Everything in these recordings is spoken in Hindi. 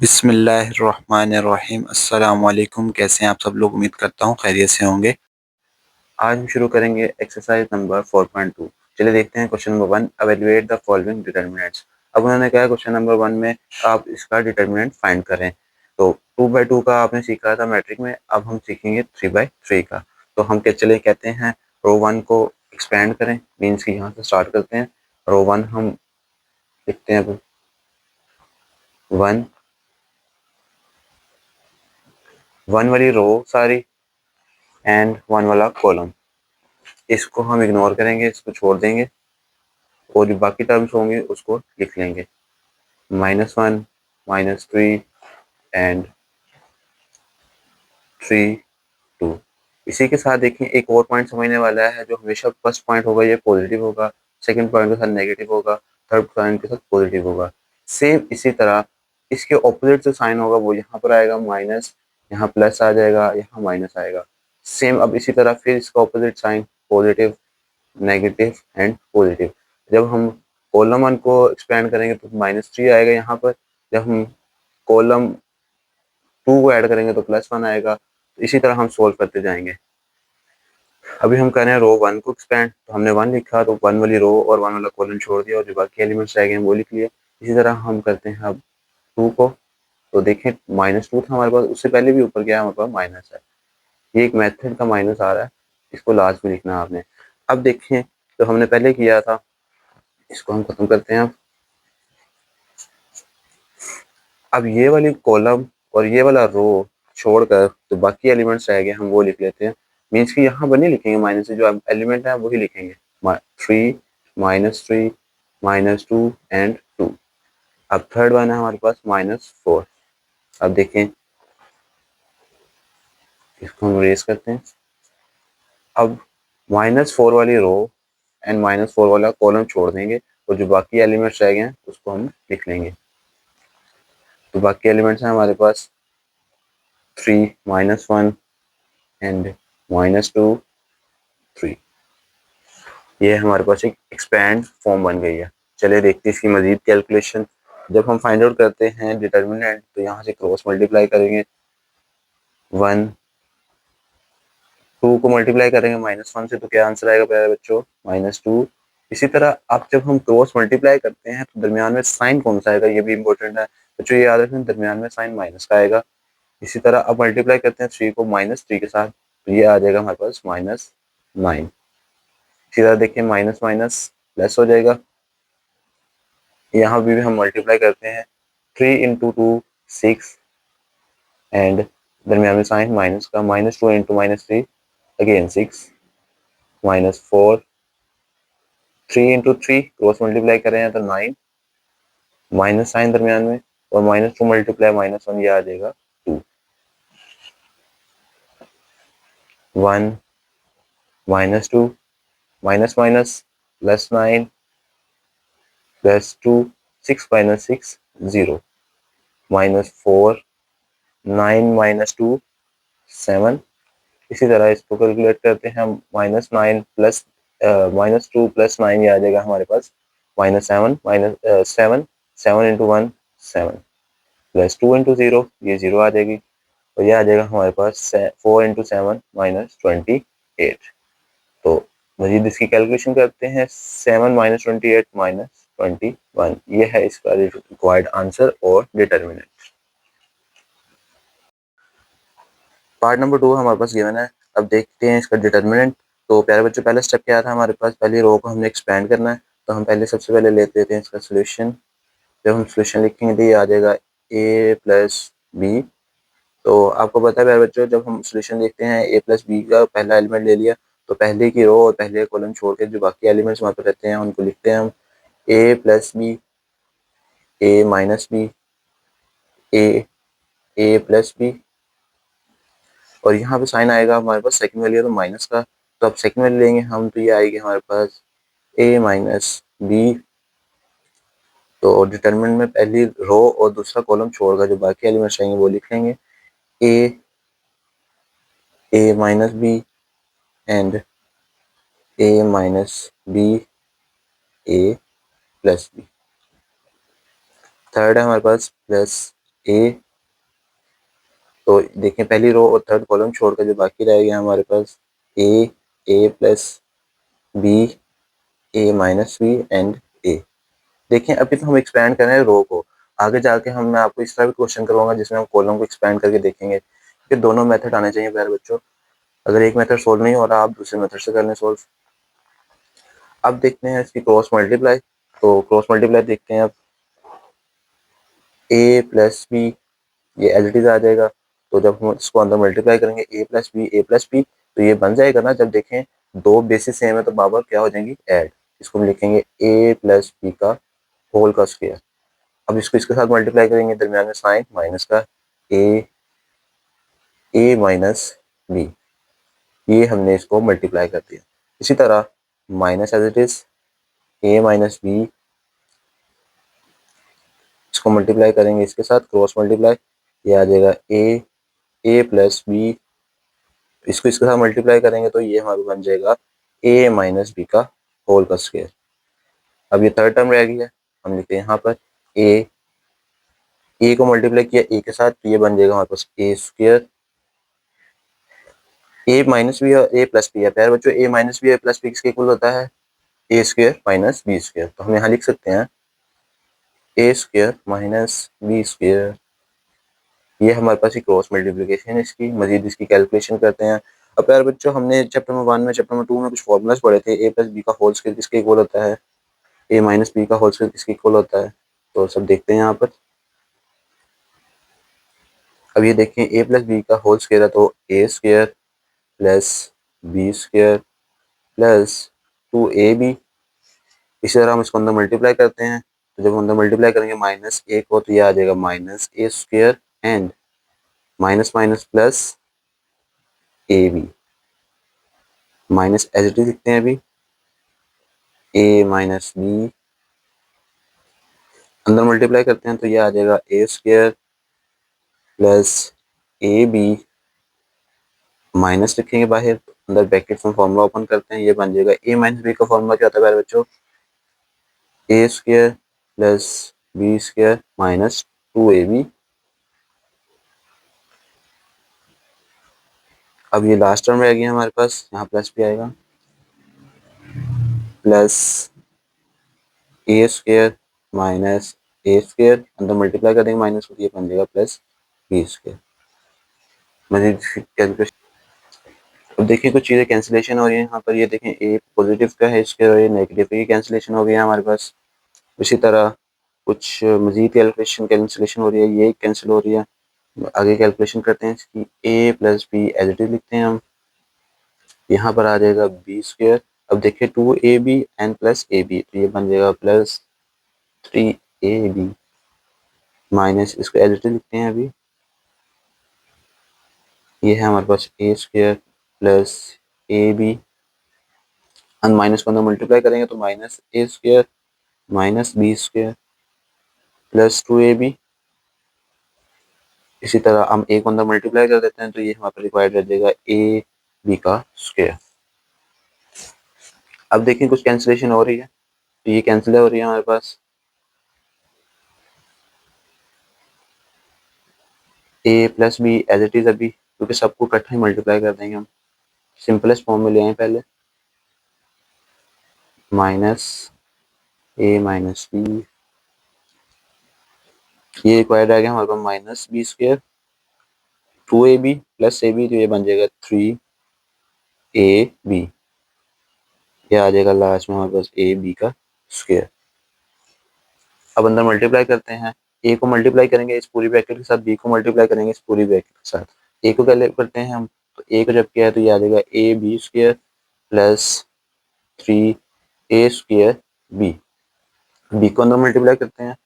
बिस्मिल्लाहिर्रहमानिर्रहीम। अस्सलाम वालेकुम। कैसे हैं आप सब लोग? उम्मीद करता हूँ खैरियत से होंगे। आज हम शुरू करेंगे एक्सरसाइज नंबर 4.2। चलिए देखते हैं question number 1, evaluate the following determinants. अब उन्होंने कहा क्वेश्चन नंबर 1 में आप इसका डिटर्मिनेंट फाइंड करें। तो 2/2 का आपने सीखा था मैट्रिक में, अब हम सीखेंगे 3/3 का। तो हम चले कहते हैं रो 1 को एक्सपेंड करें, मीन्स कि यहाँ से स्टार्ट करते हैं। रो 1 हम लिखते हैं 1 1 वाली रो सारी एंड 1 वाला कॉलम, इसको हम इग्नोर करेंगे, इसको छोड़ देंगे और जो बाकी टर्म्स होंगे उसको लिख लेंगे। -1, -3 एंड 3, 2। इसी के साथ देखिए एक और पॉइंट समझने वाला है, जो हमेशा फर्स्ट पॉइंट होगा ये पॉजिटिव होगा, सेकंड पॉइंट के साथ नेगेटिव होगा, थर्ड पॉइंट के साथ पॉजिटिव होगा। सेम इसी तरह इसके ऑपोजिट जो साइन होगा वो यहाँ पर आएगा माइनस, यहाँ प्लस आ जाएगा, यहाँ माइनस आएगा। सेम अब इसी तरह फिर इसका opposite sign positive, negative and positive. जब हम कॉलम 1 को एक्सपेंड करेंगे तो -3 आएगा यहाँ पर, जब हम कॉलम 2 को ऐड करेंगे तो +1 आएगा। तो इसी तरह हम सोल्व करते जाएंगे। अभी हम कर रहे हैं रो 1 को एक्सपेंड, तो हमने 1 लिखा तो 1 वाली रो और 1 वाला कॉलम छोड़ दिया और जो बाकी एलिमेंट्स रह गए हैं वो लिख लिए। इसी तरह हम करते हैं अब 2 को, तो देखें -2 था हमारे पास, उससे पहले भी ऊपर गया हमारे पास माइनस है। ये एक मेथड का माइनस आ रहा है, इसको लास्ट में लिखना है आपने। अब देखें जो हमने पहले किया था इसको हम खत्म करते हैं। अब ये वाली कॉलम और ये वाला रो छोड़कर जो बाकी एलिमेंट्स रह गए हम वो लिख लेते हैं। मीन्स कि यहाँ पर नहीं लिखेंगे माइनस से, जो एलिमेंट है वही लिखेंगे। 3, -3, -2 एंड 2। अब थर्ड वन है हमारे पास -4। अब देखें इसको हम रेस करते हैं। अब -4 वाली रो एंड -4 वाला कॉलम छोड़ देंगे और जो बाकी एलिमेंट्स रह गए हैं उसको हम लिख लेंगे। तो बाकी एलिमेंट्स हैं हमारे पास 3, -1 एंड -2, 3। ये हमारे पास एक एक्सपैंड फॉर्म बन गई है। चलिए देखते हैं इसकी मजीद कैलकुलेशन। जब हम फाइंड आउट करते हैं डिटर्मिनेंट तो यहाँ से क्रॉस मल्टीप्लाई करेंगे। 1 2 को मल्टीप्लाई करेंगे -1 से तो क्या आंसर आएगा प्यारे बच्चों? -2। इसी तरह अब जब हम क्रॉस मल्टीप्लाई करते हैं तो दरमियान में साइन कौन सा आएगा ये भी इंपॉर्टेंट है बच्चों, ये याद रखें दरमियान में साइन माइनस का आएगा। इसी तरह अब मल्टीप्लाई करते हैं 3 को -3 के साथ, तो ये आ जाएगा हमारे पास -9। इसी तरह देखिए माइनस माइनस प्लस हो जाएगा। यहाँ भी हम मल्टीप्लाई करते हैं 3 इंटू 2 6 एंड दरमियान में साइन माइनस का, -2 into -3 again 6 -4 3 into 3 cross multiply कर रहे हैं तो 9 माइनस साइन दरमियान में और -2 मल्टीप्लाई -1 ये आ जाएगा 2। 1 -2 माइनस माइनस +9 +2 6 -6 0 -4 9 -2 7। इसी तरह इसको कैलकुलेट करते हैं हम -9 प्लस -2 + 9 ये आ जाएगा हमारे पास -7 7 7 इंटू 1 7 +2 इंटू 0 ये 0 आ जाएगी और ये आ जाएगा हमारे पास 4 इंटू 7 -28। तो मजीद इसकी कैलकुलेशन करते हैं 7 -28 -21, ये है इसका रिक्वायर्ड आंसर और डिटर्मिनेंट। पार्ट नंबर 2 हमारे पास गिवन है। अब देखते हैं इसका डिटर्मिनेंट। तो प्यारे बच्चों पहला स्टेप क्या था हमारे पास? पहली रो को हमने एक्सपेंड करना है, तो हम पहले सबसे पहले लेते हैं इसका सोल्यूशन। जब हम सोल्यूशन लिखेंगे तो ये आ जाएगा a प्लस बी। तो आपको पता है प्यारे बच्चों जब हम सोल्यूशन देखते हैं a प्लस बी का पहला एलिमेंट ले लिया तो पहले की रो और पहले कॉलम छोड़ के जो बाकी एलिमेंट्स वहाँ पर रहते हैं उनको लिखते हैं हम a plus B, a minus B, a plus B और यहाँ पे साइन आएगा हमारे पास सेकंड वाली है तो माइनस का, तो अब सेकंड वाली लेंगे हम तो ये आएगी हमारे पास a माइनस बी। तो डिटरमिनेंट में पहली रो और दूसरा कॉलम छोड़कर जो बाकी एलिमेंट्स आएंगे वो लिख लेंगे a minus B and a minus B a plus B. Third है हमारे पास प्लस ए, तो देखें पहली रो और थर्ड कॉलम छोड़कर जो बाकी रह गया हमारे पास A plus B, A minus B and A. देखें अभी तो हम एक्सपेंड कर रहे हैं रो को, आगे जाके मैं आपको इस तरह भी क्वेश्चन करवाऊंगा जिसमें हम कॉलम को एक्सपेंड करके देखेंगे कि दोनों मेथड आने चाहिए प्यारे बच्चों। अगर एक मेथड सोल्व नहीं हो रहा आप दूसरे मेथड से कर लें सोल्व। अब देखते हैं इसकी क्रॉस मल्टीप्लाई, तो क्रॉस मल्टीप्लाई देखते हैं अब ए प्लस बी, ये एज इट इज आ जाएगा। तो जब हम इसको अंदर मल्टीप्लाई करेंगे ए प्लस बी तो ये बन जाएगा ना, जब देखें दो बेसिस सेम है तो बाबर क्या हो जाएंगी ऐड। इसको हम लिखेंगे ए प्लस बी का होल का स्क्वायर। अब इसको इसके साथ मल्टीप्लाई करेंगे, दरमियान में साइन माइनस का ए माइनस बी, ये हमने इसको मल्टीप्लाई कर दिया। इसी तरह minus as it is A minus B, इसको मल्टीप्लाई करेंगे इसके साथ क्रॉस मल्टीप्लाई, ये आ जाएगा ए प्लस बी, इसको इसके साथ मल्टीप्लाई करेंगे तो ये हमारा बन जाएगा ए माइनस बी का होल का स्क्वायर। अब ये थर्ड टर्म रह गया, हम लिखते हैं यहाँ पर ए को मल्टीप्लाई किया ए के साथ तो ये बन जाएगा हमारे पास A square, A minus B और ए प्लस बी है प्यारे बच्चों, ए माइनस बी प्लस बी किसके इक्वल होता है ए स्क्वायर माइनस बी स्क्वायर। तो हम यहाँ लिख सकते हैं ए स्क्वायर माइनस बी स्क्वायर, ये हमारे पास एक क्रॉस मल्टीप्लिकेशन है इसकी। मजीद इसकी कैलकुलेशन करते हैं। अब प्यारे बच्चों हमने चैप्टर नंबर 1 में चैप्टर नंबर 2 में कुछ फॉर्मूलाज पढ़े थे, ए प्लस बी का होल स्क्वायर किसके इक्वल होता है, ए माइनस बी का होल स्क्वायर किसके इक्वल होता है, तो सब देखते हैं यहाँ पर। अब ये देखें ए प्लस बी का होल स्क्वायर है तो A square plus B square plus 2ab। इसी तरह हम इसको अंदर मल्टीप्लाई करते हैं, तो जब हम अंदर मल्टीप्लाई करेंगे माइनस ए को तो ये आ जाएगा minus A square and minus minus plus A B, minus as it is लिखते हैं अभी ए माइनस बी, अंदर मल्टीप्लाई करते हैं तो ये आ जाएगा A square plus A B, minus लिखेंगे बाहर, अंदर ब्रैकेट में फॉर्मूला ओपन करते हैं, ये बन जाएगा ए माइनस बी का फॉर्मूला क्या होता है बच्चों, A square plus B square minus 2ab। अब ये लास्ट टर्म रह गया हमारे पास, यहाँ प्लस भी आएगा, plus A square minus A square, अंदर मल्टीप्लाई कर देंगे माइनस को, ये बन जाएगा प्लस बी स्क्वायर। मजीद कैलकुलेशन, अब देखिए कुछ चीज़ें कैंसिलेशन हो रही है यहाँ पर, ये देखें ए पॉजिटिव का है स्क्वायर और ये नेगेटिव की कैंसिलेशन हो गई है हमारे पास। इसी तरह कुछ मजीद कैंसिलेशन हो रही है, ये कैंसिल हो रही है। आगे कैलकुलेशन करते हैं इसकी, A plus B as it is लिखते हैं हम, यहाँ पर आ जाएगा बी स्क्वायर। अब देखिए 2ab and plus A B, तो ये बन जाएगा प्लस 3ab माइनस, इसको एज इट इज लिखते हैं अभी, ये है हमारे पास A square plus A B, हम माइनस को अंदर मल्टीप्लाई करेंगे तो minus A square minus B square plus 2ab। इसी तरह हम ए को अंदर मल्टीप्लाई कर देते हैं तो ये हमारे पास रिक्वायर्ड रह जाएगा ए बी का स्क्वायर। अब देखिए कुछ कैंसिलेशन हो रही है, तो ये कैंसिल हो रही है हमारे पास, A plus B as it is अभी, क्योंकि सबको इकट्ठा ही मल्टीप्लाई कर देंगे हम, सिंपलेस्ट फॉर्म में ले आए पहले, माइनस ए माइनस बी, ये रिक्वायर्ड आ गया हमारे पास minus B square 2ab plus A B, तो ये बन जाएगा 3ab, ये आ जाएगा लास्ट में हमारे पास ए बी का स्क्वायर। अब अंदर मल्टीप्लाई करते हैं, ए को मल्टीप्लाई करेंगे इस पूरी ब्रैकेट के साथ, बी को मल्टीप्लाई करेंगे इस पूरी ब्रैकेट के साथ, ए को क्या करते हैं हम, तो ए को जब किया है तो ये आ जाएगा A B square plus 3a square B, B को अंदर मल्टीप्लाई करते हैं,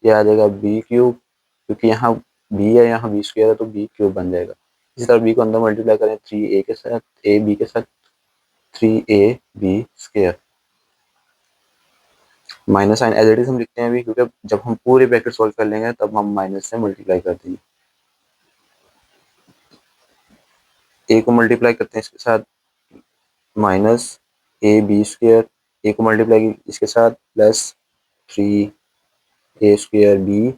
ये आ जाएगा बी क्यूब, क्योंकि यहाँ बी है यहाँ बी स्क्वायर है तो बी क्यूब बन जाएगा। इसी तरह बी को अंदर मल्टीप्लाई करें 3a के साथ, ए बी के साथ 3ab square, minus sign as it is हम लिखते हैं अभी, क्योंकि जब हम पूरे ब्रैकेट सॉल्व कर लेंगे तब हम माइनस से मल्टीप्लाई कर देंगे। ए को मल्टीप्लाई करते हैं इसके साथ minus A B square, A को मल्टीप्लाई इसके साथ plus 3a square B,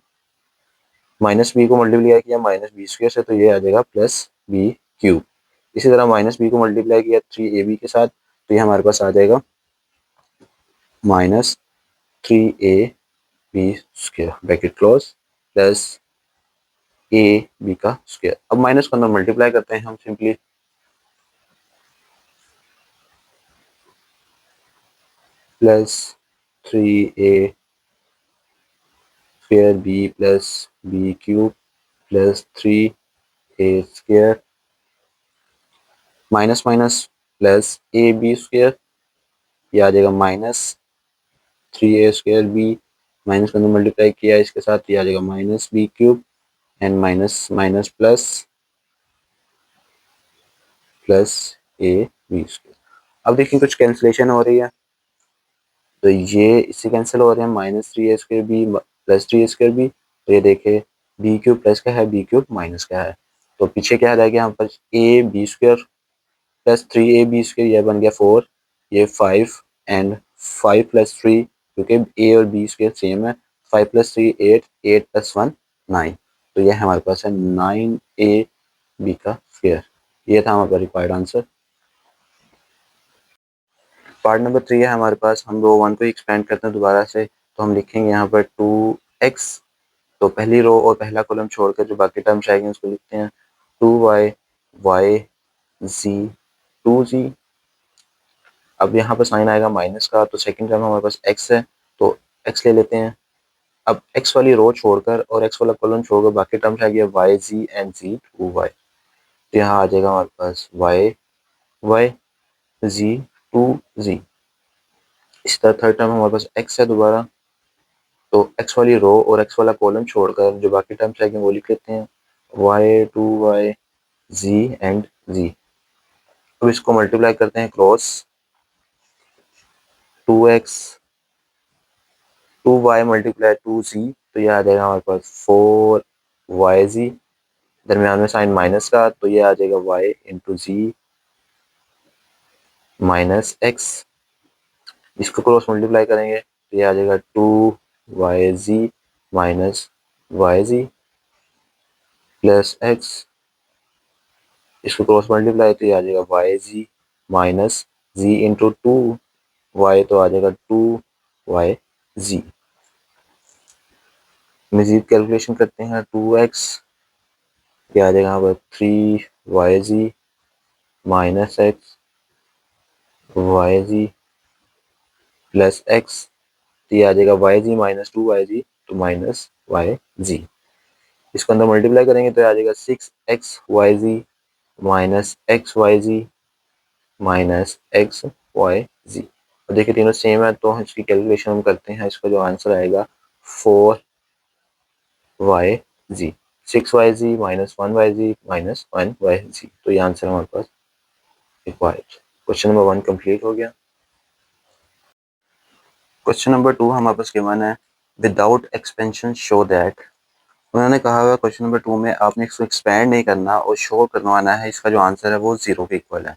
minus B को मल्टीप्लाई किया माइनस बी स्क्वायर से, तो ये आ जाएगा प्लस बी क्यूब। इसी तरह माइनस बी को मल्टीप्लाई किया 3ab के साथ, तो ये हमारे पास आ जाएगा minus 3ab square bracket close plus A B का स्क्वायर। अब माइनस को अंदर मल्टीप्लाई करते हैं हम simply, plus 3a square B plus B cube plus 3a square minus minus plus A B square, ये आ जाएगा minus 3a square B, minus को अंदर मल्टीप्लाई किया इसके साथ, ये आ जाएगा minus B cube and minus minus plus plus A B square. अब देखिए कुछ कैंसिलेशन हो रही है, तो ये इससे कैंसिल हो रहे हैं, minus 3a square B plus 3a square B, तो ये देखे बी क्यूब प्लस क्या है, बी क्यूब माइनस क्या है, तो पीछे क्या रह गया यहाँ पर A B square plus 3ab square, यह बन गया 4, ये 5 एंड 5 प्लस 3, क्योंकि ए और बी स्क्वायर सेम है, 5 प्लस 3 8, 8 प्लस 1 9, तो यह हमारे पास है 9ab का स्क्वायर। ये था हमारा रिक्वायर्ड आंसर। पार्ट नंबर 3 है हमारे पास, हम रो 1 को एक्सपेंड करते हैं दोबारा से, तो हम लिखेंगे यहाँ पर 2x, तो पहली रो और पहला कॉलम छोड़कर जो बाकी टर्म्स आएंगे उसको लिखते हैं 2y y z 2z। अब यहाँ पर साइन आएगा माइनस का, तो सेकंड टर्म हमारे पास x है, तो x ले लेते हैं। अब x वाली रो छोड़कर और x वाला कॉलम छोड़कर बाकी टर्म्स आ गया y z and z 2y, तो यहाँ आ जाएगा हमारे पास y y z 2z। इस तरह थर्ड टर्म हमारे पास x है दोबारा, तो x वाली रो और x वाला कॉलम छोड़कर जो बाकी टर्म्स आएंगे वो लिख लेते हैं y 2y z and z। अब इसको मल्टीप्लाई करते हैं cross, 2x 2y multiply 2z, तो ये आ जाएगा हमारे पास 4yz, दरमियान में साइन माइनस का, तो ये आ जाएगा y इंटू जी माइनस एक्स। इसको क्रॉस मल्टीप्लाई करेंगे तो ये आ जाएगा 2yz minus yz plus x. इसको क्रॉस मल्टीप्लाई तो ये आ जाएगा yz minus z into 2y, तो आ जाएगा 2yz। मजीद कैलकुलेशन करते हैं, 2x क्या आ जाएगा यहाँ पर 3yz minus x yz plus x, तो ये आ जाएगा yz माइनस 2yz तो माइनस yz। इसको अंदर मल्टीप्लाई करेंगे तो आ जाएगा 6xyz minus xyz minus xyz। और देखिए तीनों सेम है, तो इसकी कैलकुलेशन हम करते हैं, इसका जो आंसर आएगा 4yz 6yz minus 1yz minus 1yz, तो ये आंसर हमारे पास रिक्वायर्ड। क्वेश्चन नंबर 1 कंप्लीट हो गया। क्वेश्चन नंबर 2 हमारे पास गिवन है, विदाउट एक्सपेंशन शो दैट। उन्होंने कहा हुआ क्वेश्चन नंबर 2 में आपने इसको एक्सपैंड नहीं करना और शो करवाना है, इसका जो आंसर है वो 0 के इक्वल है।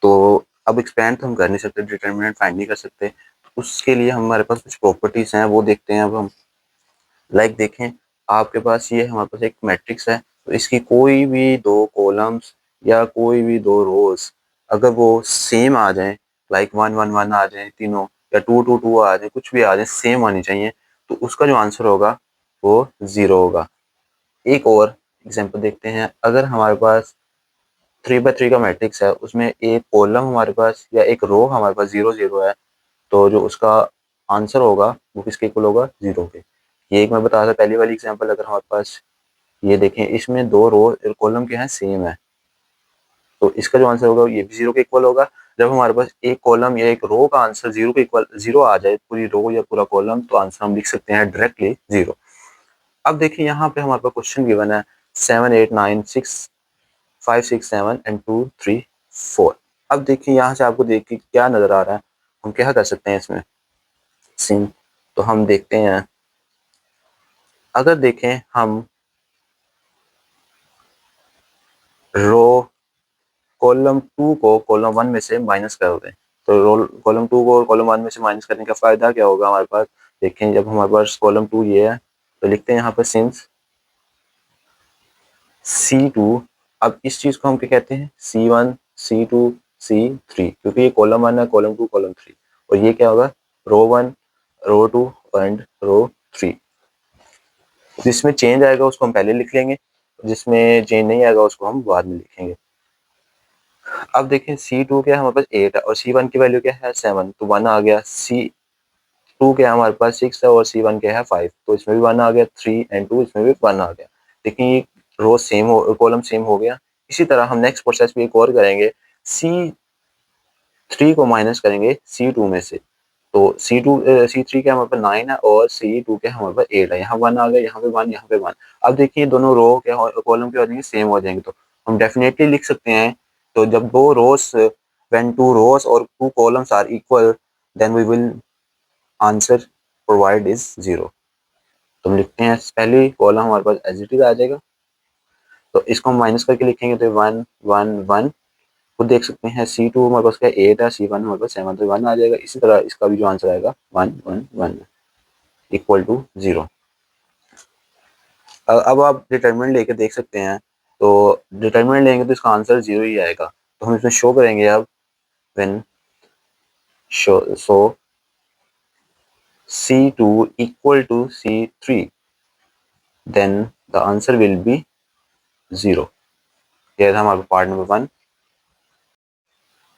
तो अब एक्सपैंड तो हम कर नहीं सकते, डिटर्मिनेंट फाइंड नहीं कर सकते, उसके लिए हमारे पास कुछ प्रॉपर्टीज हैं वो देखते हैं अब हम। लाइक देखें, आपके पास ये हमारे पास एक मैट्रिक्स है, तो इसकी कोई भी दो कॉलम्स या कोई भी दो रोज अगर वो सेम आ जाए, लाइक 1 1 1 आ जाए तीनों, या 2 2 2 आ जाए, कुछ भी आ जाए सेम आनी चाहिए, तो उसका जो आंसर होगा वो 0 होगा। एक और एग्जांपल देखते हैं, अगर हमारे पास 3 by 3 का मैट्रिक्स है, उसमें एक कॉलम हमारे पास या एक रो हमारे पास 0 0 है, तो जो उसका आंसर होगा वो किसके इक्वल होगा, 0 के। ये एक मैं बता रहा था पहली वाली एग्जांपल, अगर हमारे पास ये देखें इसमें दो रो और कॉलम क्या है, सेम है, तो इसका जो आंसर होगा ये भी 0 के इक्वल होगा। जब हमारे पास एक कॉलम या एक रो का आंसर 0 के इक्वल 0 आ जाए, पूरी रो या पूरा कॉलम, तो आंसर हम लिख सकते हैं डायरेक्टली 0। अब देखिए यहाँ पे हमारे पास क्वेश्चन गिवन है 7 8 9 6 5 6 7 एंड 2 3 4। अब देखिए यहाँ से आपको देख के क्या नजर आ रहा है, हम क्या कर सकते हैं इसमें सिम, तो हम देखते हैं, अगर देखें हम रो कॉलम 2 को कॉलम 1 में से माइनस कर दें, तो रोल कॉलम 2 को कॉलम 1 में से माइनस करने का फायदा क्या होगा हमारे पास। देखें जब हमारे पास कॉलम 2 ये है, तो लिखते हैं यहाँ पर सिंस C2, अब इस चीज को हम क्या कहते हैं, C1, C2, C3, क्योंकि ये कॉलम 1 है, कॉलम 2, कॉलम 3, और ये क्या होगा, रो 1, रो 2 एंड रो 3। जिसमें चेंज आएगा उसको हम पहले लिख लेंगे, जिसमें चेंज नहीं आएगा उसको हम बाद में लिखेंगे। अब देखें C2 क्या है, हमारे पास 8 है और C1 की वैल्यू क्या है 7, तो 1 आ गया। C2 क्या है हमारे पास 6 है और C1 क्या है 5, तो इसमें भी 1 आ गया। 3 एंड 2, इसमें भी 1 आ गया। देखिए ये रो सेम हो, कॉलम सेम हो गया। इसी तरह हम नेक्स्ट प्रोसेस भी एक और करेंगे, C3 को माइनस करेंगे C2 में से, तो C3 क्या हमारे पास 9 है और C2 क्या हमारे पास 8 है। यहाँ 1 आ गया, यहाँ पे 1, यहाँ पे 1। अब देखिए दोनों रो क्या कॉलम क्या हो जाएंगे, सेम हो जाएंगे, तो हम डेफिनेटली लिख सकते हैं। तो जब दो रोज, व्हेन टू रोज और two columns are equal, then we will answer provide is 0। तो हम लिखते हैं, पहली कॉलम हमारे पास एज इट इज आ जाएगा, तो इसको हम माइनस करके लिखेंगे तो 1 1 1। खुद देख सकते हैं C2 हमारे पास क्या 8 है, C1 हमारे पास 7, तो 1 आ जाएगा। इसी तरह इसका भी जो आंसर आएगा 1 1 1 इक्वल टू 0। अब आप डिटरमिनेंट लेके देख सकते हैं, तो डिटरमिनेंट लेंगे तो इसका आंसर 0 ही आएगा। तो हम इसमें शो करेंगे अब, when so C2 equal to C3, then the answer will be 0। यह था हमारा पार्ट नंबर 1।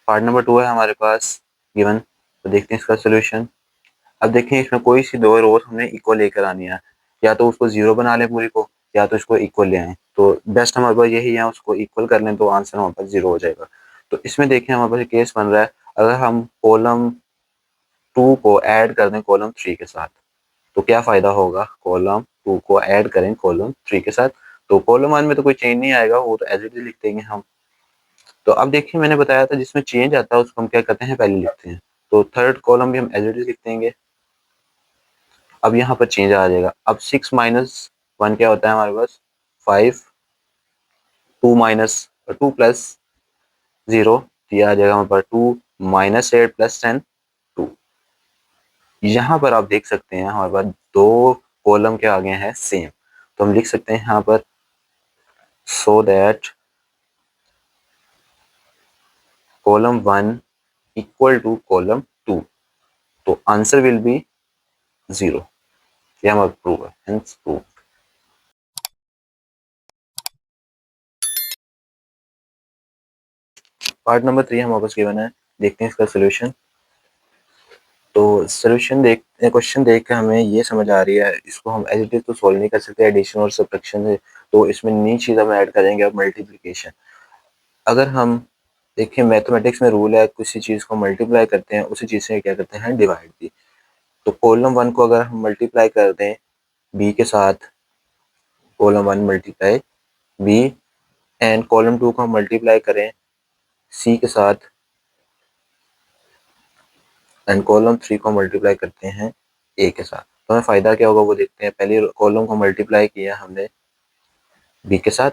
पार्ट नंबर 2 है हमारे पास गिवन, तो देखते हैं इसका सोल्यूशन। अब देखें इसमें कोई सी दो रोज हमने इक्वल लेकर आनी है, या तो उसको 0 बना लें पूरी को, या तो इसको इक्वल ले आए। तो बेस्ट हमारे पास यही है, उसको इक्वल कर लें तो आंसर हमारे पास 0 हो जाएगा। तो इसमें देखें हमारे पास केस बन रहा है, अगर हम कॉलम 2 को ऐड कर दें कॉलम 3 के साथ, तो क्या फायदा होगा, कॉलम 2 को ऐड करें कॉलम 3 के साथ, तो कॉलम 1 में तो कोई चेंज नहीं आएगा, वो तो एज इट इज लिख देंगे हम। तो अब देखिए मैंने बताया था जिसमें चेंज आता है उसको हम क्या करते हैं, पहले लिखते हैं। तो थर्ड कॉलम भी हम एज इट इज लिख देंगे। अब यहाँ पर चेंज आ जाएगा। अब 6 माइनस 1 क्या होता है हमारे पास 5, 2 माइनस 2 प्लस 0, ये आ जाएगा हमारे पास 2 माइनस 8 प्लस 10 2। यहाँ पर आप देख सकते हैं हमारे पास दो कॉलम के आगे हैं सेम, तो हम लिख सकते हैं यहाँ पर, so that column 1 equal to column 2, तो आंसर विल बी 0। यह हमारा प्रूव है, हेंस प्रूव। पार्ट नंबर 3 हमारे पास गिवन है, देखते हैं इसका सोल्यूशन। तो सोल्यूशन देख, क्वेश्चन देख के हमें ये समझ आ रही है, इसको हम एज इट इज तो सॉल्व नहीं कर सकते एडिशन और सब्ट्रैक्शन से, तो इसमें नई चीज़ हम ऐड करेंगे अब मल्टीप्लिकेशन। अगर हम देखें मैथमेटिक्स में रूल है, किसी चीज़ को मल्टीप्लाई करते हैं उसी चीज़ से क्या करते हैं, डिवाइड भी। तो कॉलम 1 को अगर हम मल्टीप्लाई कर दें बी के साथ, column 1 multiply B, and column 2 को हम मल्टीप्लाई करें सी के साथ, एंड कॉलम 3 को मल्टीप्लाई करते हैं ए के साथ, तो हमें फ़ायदा क्या होगा वो देखते हैं। पहले कॉलम को मल्टीप्लाई किया हमने बी के साथ,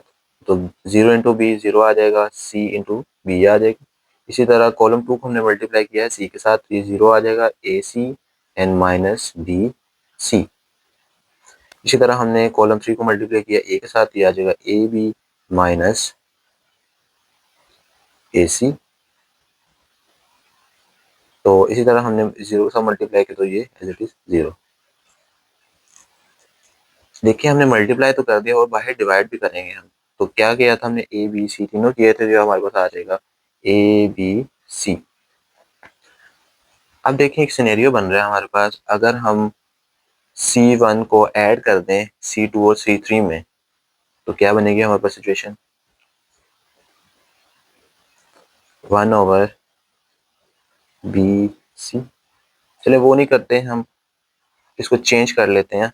तो 0 इंटू बी 0 आ जाएगा, सी इंटू बी आ जाएगी। इसी तरह कॉलम 2 को हमने मल्टीप्लाई किया है सी के साथ, ये 0 आ जाएगा, A C N minus B C. इसी तरह हमने कॉलम 3 को मल्टीप्लाई किया ए के साथ, ये आ जाएगा ए बी माइनस ए सी। तो इसी तरह हमने 0 के साथ मल्टीप्लाई किया, तो ये एज इट इज 0। देखिए हमने मल्टीप्लाई तो कर दिया और बाहर डिवाइड भी करेंगे हम। तो क्या किया था हमने, ए बी सी तीनों किए थे, जो हमारे पास आ जाएगा ए बी सी। अब देखिए एक सिनेरियो बन रहा है हमारे पास, अगर हम C1 को ऐड कर दें C2 और C3 में, तो क्या बनेगी हमारे पास सिचुएशन, 1 ओवर बी सी। चले वो नहीं करते हैं, हम इसको चेंज कर लेते हैं,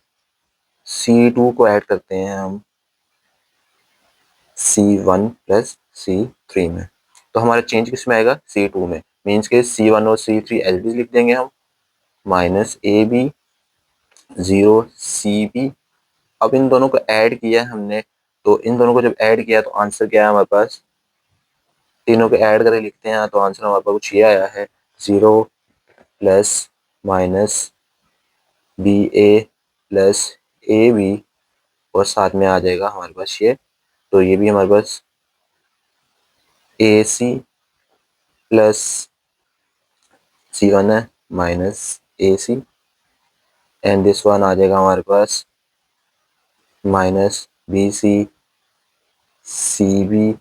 C2 को ऐड करते हैं हम C1 प्लस C3 में, तो हमारा चेंज किस में आएगा, C2 में। मीन्स के C1 और C3 एज इट इज लिख देंगे हम, minus A B 0 C B. अब इन दोनों को ऐड किया हमने, तो इन दोनों को जब ऐड किया तो आंसर क्या है हमारे पास, तीनों को ऐड करके लिखते हैं तो आंसर हमारे पास कुछ ये आया है, 0 plus minus B A plus A B, और साथ में आ जाएगा हमारे पास ये तो ये भी हमारे पास AC प्लस C1 है minus AC, and this one आ जाएगा हमारे पास minus BC CB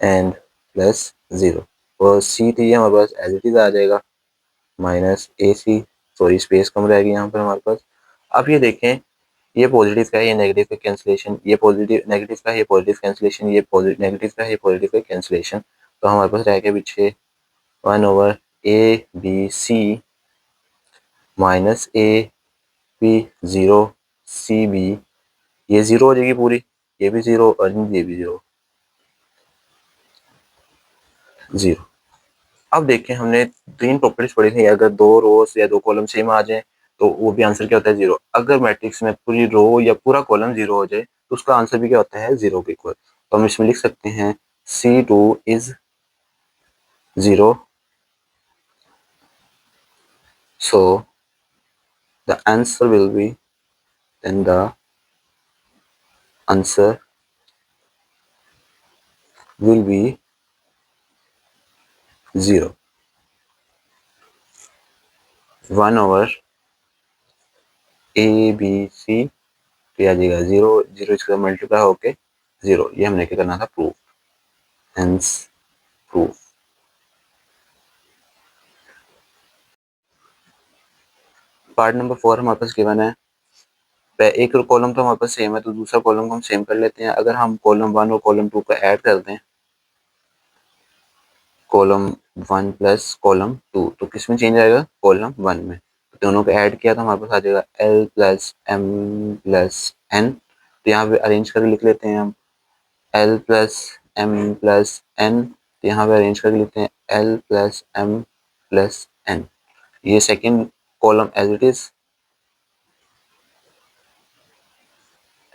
and plus 0, और C3 हमारे पास एज इट इज आ जाएगा माइनस AC, सॉरी स्पेस कम रहेगी यहाँ पर हमारे पास। अब ये देखें, ये पॉजिटिव का है, ये नेगेटिव का कैंसिलेशन, ये पॉजिटिव नेगेटिव का है, ये पॉजिटिव कैंसिलेशन, ये पॉजिटिव नेगेटिव का है, ये पॉजिटिव का कैंसिलेशन। तो हमारे पास रह गया पीछे 1/ABC माइनस AB 0 CB, ये 0 हो जाएगी पूरी, ये भी 0 और ये भी 0 0। अब देखें, हमने तीन प्रॉपर्टीज पढ़ी थी, अगर दो रोज या दो कॉलम सेम आ जाए तो वो भी आंसर क्या होता है 0। अगर मैट्रिक्स में पूरी रो या पूरा कॉलम 0 हो जाए तो उसका आंसर भी क्या होता है 0 के इक्वल। तो हम इसमें लिख सकते हैं C2 is 0, so the answer will be, then the answer will be 0, 1/ABC, तो आ जाएगा 0 0 इसका मल्टीप्लाई होके 0। ये हमने क्या करना था, proof, hence proof. Part number 4 हमारे पास गिवन है, एक कॉलम तो हमारे पास सेम है तो दूसरा कॉलम को हम सेम कर लेते हैं। अगर हम कॉलम 1 और कॉलम 2 का ऐड कर दें, कॉलम 1 प्लस कॉलम 2, तो किस में चेंज आएगा, कॉलम 1 में। तो दोनों को ऐड किया तो हमारे पास आ जाएगा L plus M plus N। तो यहाँ पे अरेंज करके लिख लेते हैं हम L plus M plus N, तो यहाँ पे अरेंज करके लिखते हैं L plus M plus N। ये second column as it is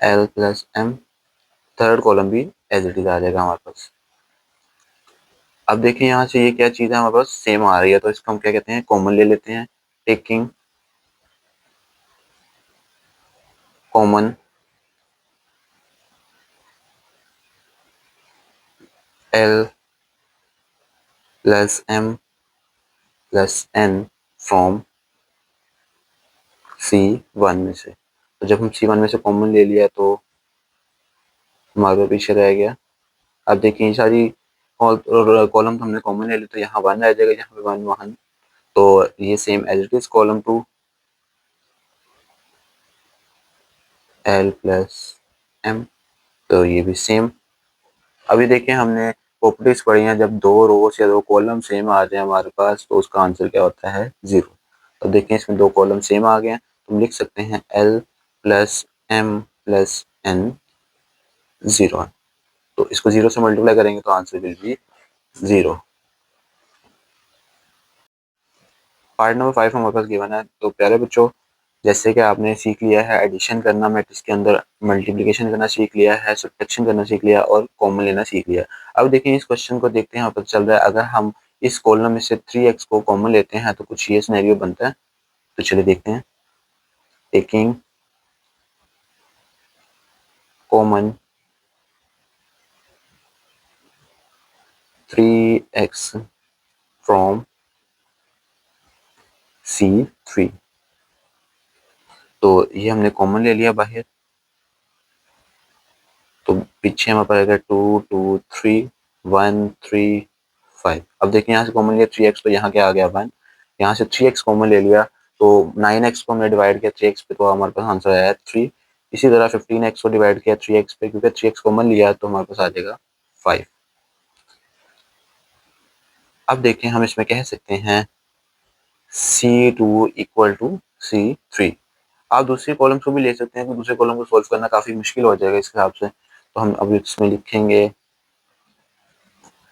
L plus M, third column भी एज इट इज आ जाएगा हमारे पास। अब देखिए यहाँ से ये क्या चीज़ है, हमारे पास सेम आ रही है, तो इसको हम क्या कहते हैं, कॉमन ले लेते हैं। Taking common L plus M plus N from C1 में से। तो जब हम C1 में से कॉमन ले लिया तो हमारे पास पीछे रह गया। अब देखिए ये सारी कॉलम हमने कॉमन ले ली, तो यहाँ 1 आ जाएगा, यहाँ पे 1 1, तो ये same as it is column 2 L plus M, तो ये भी सेम। अभी देखिए हमने प्रॉपर्टीज पढ़ी हैं, जब दो रोज या दो कॉलम सेम आ जाए हमारे पास तो उसका आंसर क्या होता है 0। तो देखिए इसमें दो कॉलम सेम आ गए हैं, तो हम लिख सकते हैं L plus M plus N 0। तो इसको 0 से मल्टीप्लाई करेंगे तो answer will be 0। Part number 5 हमारे पास गिवन है। तो प्यारे बच्चों, जैसे कि आपने सीख लिया है एडिशन करना, मैट्रिक्स के अंदर मल्टीप्लिकेशन करना सीख लिया है, सब्ट्रैक्शन करना सीख लिया और कॉमन लेना सीख लिया। अब देखिए इस क्वेश्चन को देखते हैं, यहाँ पर चल रहा है अगर हम इस कॉलम में से 3x को कॉमन लेते हैं तो कुछ ये सिनेरियो बनता है। तो चलिए देखते हैं। Taking common 3x from C3, तो ये हमने कॉमन ले लिया बाहर, तो पीछे हमारे पास आएगा 2 2 3 1 3 5। अब देखिए यहाँ से कॉमन लिया 3x, तो यहाँ क्या आ गया 1, यहाँ से 3x कॉमन ले लिया तो 9x को हमने डिवाइड किया 3x पे, तो हमारे पास आंसर आया 3। इसी तरह 15x को डिवाइड किया 3x पे, क्योंकि 3x कॉमन लिया तो हमारे पास आ जाएगा 5। अब देखें हम इसमें कह सकते हैं C2 इक्वल टू C3। आप दूसरी कॉलम को भी ले सकते हैं, कि दूसरे कॉलम को सॉल्व करना काफ़ी मुश्किल हो जाएगा इस हिसाब से। तो हम अब इसमें लिखेंगे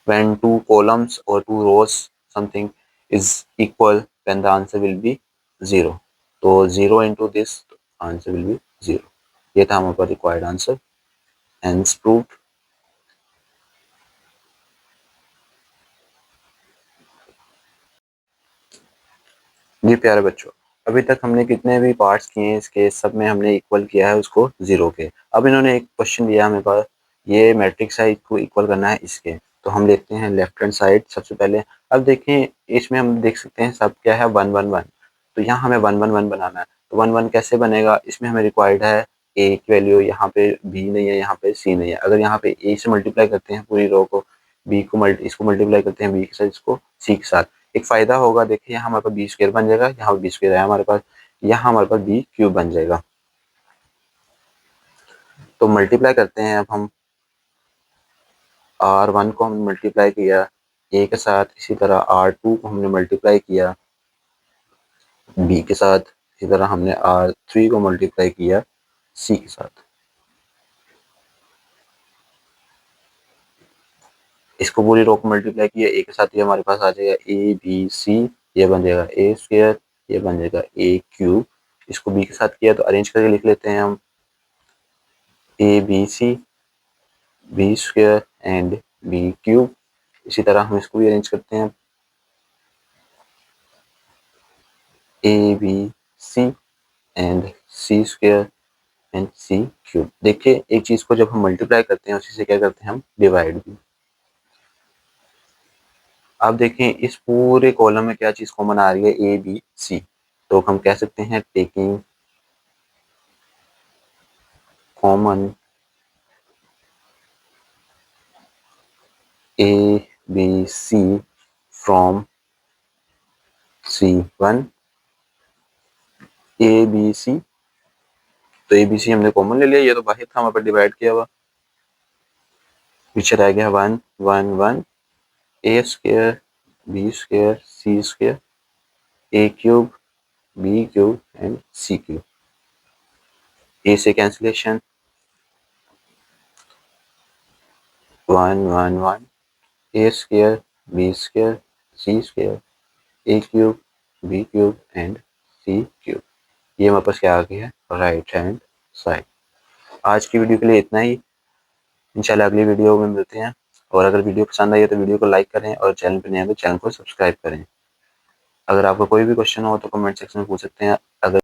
when two columns or two rows something is equal, then the answer will be 0। तो 0 into this answer will be 0। ये था हमारे पास रिक्वायर्ड आंसर, hence proved। जी प्यारे बच्चों, अभी तक हमने कितने भी पार्ट्स किए हैं इसके, सब में हमने इक्वल किया है उसको 0 के। अब इन्होंने एक क्वेश्चन दिया हमें पास, ये मैट्रिक्स है, इसको इक्वल करना है इसके। तो हम देखते हैं लेफ्ट हैंड साइड सबसे पहले। अब देखें इसमें हम देख सकते हैं सब क्या है 1 1 1, तो यहाँ हमें 1 1 1 बनाना है। तो 1 1 कैसे बनेगा, इसमें हमें रिक्वायर्ड है ए की वैल्यू, यहाँ पे बी नहीं है, यहाँ पे सी नहीं है। अगर यहाँ पे ए से मल्टीप्लाई करते हैं पूरी रो को, बी को इसको मल्टीप्लाई करते हैं बी के साथ, इसको सी के साथ, एक फ़ायदा होगा। देखिए यहाँ हमारे पास बी स्क्वायर बन जाएगा, यहाँ बी स्क्वायर है हमारे पास, यहाँ हमारे पास बी क्यूब बन जाएगा। तो मल्टीप्लाई करते हैं अब हम, R1 को हमने मल्टीप्लाई किया ए के साथ, इसी तरह R2 को हमने मल्टीप्लाई किया बी के साथ, इसी तरह हमने R3 को मल्टीप्लाई किया सी के साथ। इसको पूरी रो को मल्टीप्लाई किया ए के साथ, ये हमारे पास आ जाएगा ए बी सी, ये बन जाएगा ए स्क्वायर, ये बन जाएगा ए क्यूब। इसको बी के साथ किया तो अरेंज करके लिख लेते हैं हम, A B C B square and B cube. इसी तरह हम इसको भी अरेंज करते हैं, A B C and C square and C cube. देखिए एक चीज को जब हम मल्टीप्लाई करते हैं उसी से क्या करते हैं हम, डिवाइड भी। अब देखें इस पूरे कॉलम में क्या चीज कॉमन आ रही है, ए बी सी। तो हम कह सकते हैं taking common A B C from C1, A B C. तो ए बी सी हमने कॉमन ले लिया, ये तो बाहर था हमारे पास डिवाइड किया हुआ, पीछे रह गया 1 1 1, A square B square C square, A cube B cube and C cube. A से cancellation 1 1 1, A square B square C square, A cube B cube and C cube. ये हमारे पास क्या आ गया है, राइट हैंड साइड। आज की वीडियो के लिए इतना ही, इंशाल्लाह अगली वीडियो में मिलते हैं। और अगर वीडियो पसंद आई है तो वीडियो को लाइक करें, और चैनल पर नए हैं तो चैनल को सब्सक्राइब करें। अगर आपका कोई भी क्वेश्चन हो तो कमेंट सेक्शन में पूछ सकते हैं। अगर